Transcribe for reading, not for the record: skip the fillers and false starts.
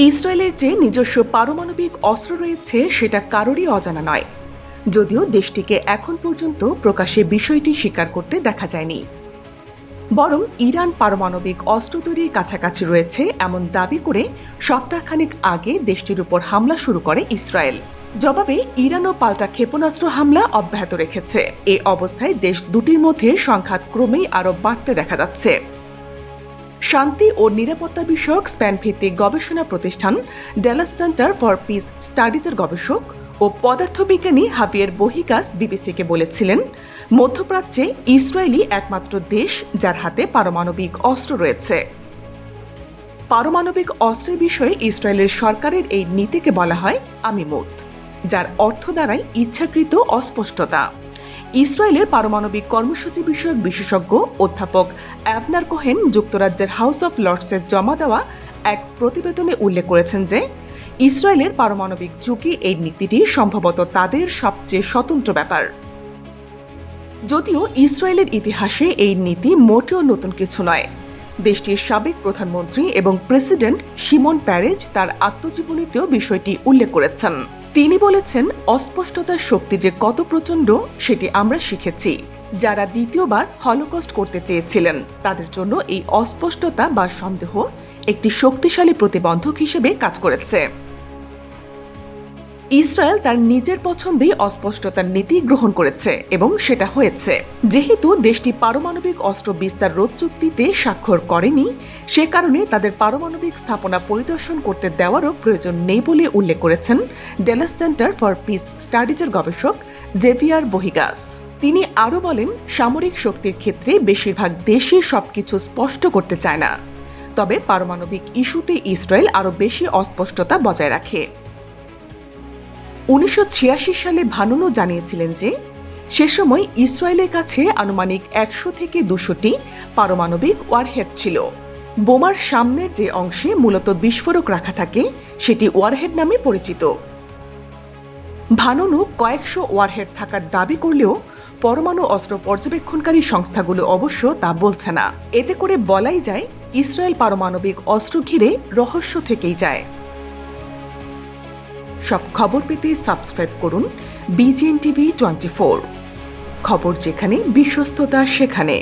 ইসরায়েলের যে নিজস্ব পারমাণবিক অস্ত্র রয়েছে সেটা কারোরই অজানা নয়, যদিও দেশটিকে এখন পর্যন্ত প্রকাশ্যে বিষয়টি স্বীকার করতে দেখা যায়নি। বরং ইরান পারমাণবিক অস্ত্র তৈরির কাছাকাছি রয়েছে এমন দাবি করে সপ্তাহখানেক আগে দেশটির উপর হামলা শুরু করে ইসরায়েল। জবাবে ইরানও পাল্টা ক্ষেপণাস্ত্র হামলা অব্যাহত রেখেছে। এ অবস্থায় দেশ দুটির মধ্যে সংঘাত ক্রমেই আরও বাড়তে দেখা যাচ্ছে। শান্তি ও নিরাপত্তা বিষয়ক স্পেন ভিত্তিক গবেষণা প্রতিষ্ঠান ডেলাস সেন্টার ফর পিস স্টাডিজের গবেষক ও পদার্থবিজ্ঞানী হাবিয়ের বহিগাস বিবিসিকে বলেছিলেন, মধ্যপ্রাচ্যে ইসরায়েলই একমাত্র দেশ যার হাতে পারমাণবিক অস্ত্র রয়েছে। পারমাণবিক অস্ত্রের বিষয়ে ইসরায়েলের সরকারের এই নীতিকে বলা হয় আমিমুত, যার অর্থ দাঁড়ায় ইচ্ছাকৃত অস্পষ্টতা। ইসরায়েলের পারমাণবিক কর্মসূচি বিষয়ক বিশেষজ্ঞ অধ্যাপক অ্যাবনার কোহেন যুক্তরাজ্যের হাউস অব লর্ডসের জমা দেওয়া এক প্রতিবেদনে উল্লেখ করেছেন যে ইসরায়েলের পারমাণবিক ঝুঁকি এই নীতিটি সম্ভবত তাদের সবচেয়ে স্বতন্ত্র ব্যাপার। যদিও ইসরায়েলের ইতিহাসে এই নীতি মোটেও নতুন কিছু নয়। দেশটির সাবেক প্রধানমন্ত্রী এবং প্রেসিডেন্ট শিমন পেরেজ তার আত্মজীবনীতেও বিষয়টি উল্লেখ করেছেন। তিনি বলেছেন, অস্পষ্টতার শক্তি যে কত প্রচণ্ড সেটি আমরা শিখেছি। যারা দ্বিতীয়বার হলোকস্ট করতে চেয়েছিলেন তাদের জন্য এই অস্পষ্টতা বা সন্দেহ একটি শক্তিশালী প্রতিবন্ধক হিসেবে কাজ করেছে। ইসরায়েল তার নিজের পছন্দেই অস্পষ্টতার নীতি গ্রহণ করেছে এবং সেটা হয়েছে। যেহেতু দেশটি পারমাণবিক অস্ত্র বিস্তার রোধ চুক্তিতে স্বাক্ষর করেনি, সে কারণে তাদের পারমাণবিক স্থাপনা পরিদর্শন করতে দেওয়ারও প্রয়োজন নেই বলে উল্লেখ করেছেন ডেলাস সেন্টার ফর পিস স্টাডিজের গবেষক জেভিয়ার বহিগাস। তিনি আরও বলেন, সামরিক শক্তির ক্ষেত্রে বেশিরভাগ দেশই সবকিছু স্পষ্ট করতে চায় না, তবে পারমাণবিক ইস্যুতে ইসরায়েল আরও বেশি অস্পষ্টতা বজায় রাখে। 1986 সালে ভানুনও জানিয়েছিলেন যে সে সময় ইসরায়েলের কাছে আনুমানিক 100 থেকে 200টি পারমাণবিক ওয়ারহেড ছিল। বোমার সামনের যে অংশে মূলত বিস্ফোরক রাখা থাকে সেটি ওয়ারহেড নামে পরিচিত। ভানুনু কয়েকশো ওয়ারহেড থাকার দাবি করলেও পরমাণু অস্ত্র পর্যবেক্ষণকারী সংস্থাগুলো অবশ্য তা বলছে না। এতে করে বলাই যায় ইসরায়েল পারমাণবিক অস্ত্র ঘিরে রহস্য থেকেই যায়। সব খবর পেতে সাবস্ক্রাইব করুন BGN TV 24। খবর যেখানে, বিশ্বস্ততা সেখানে।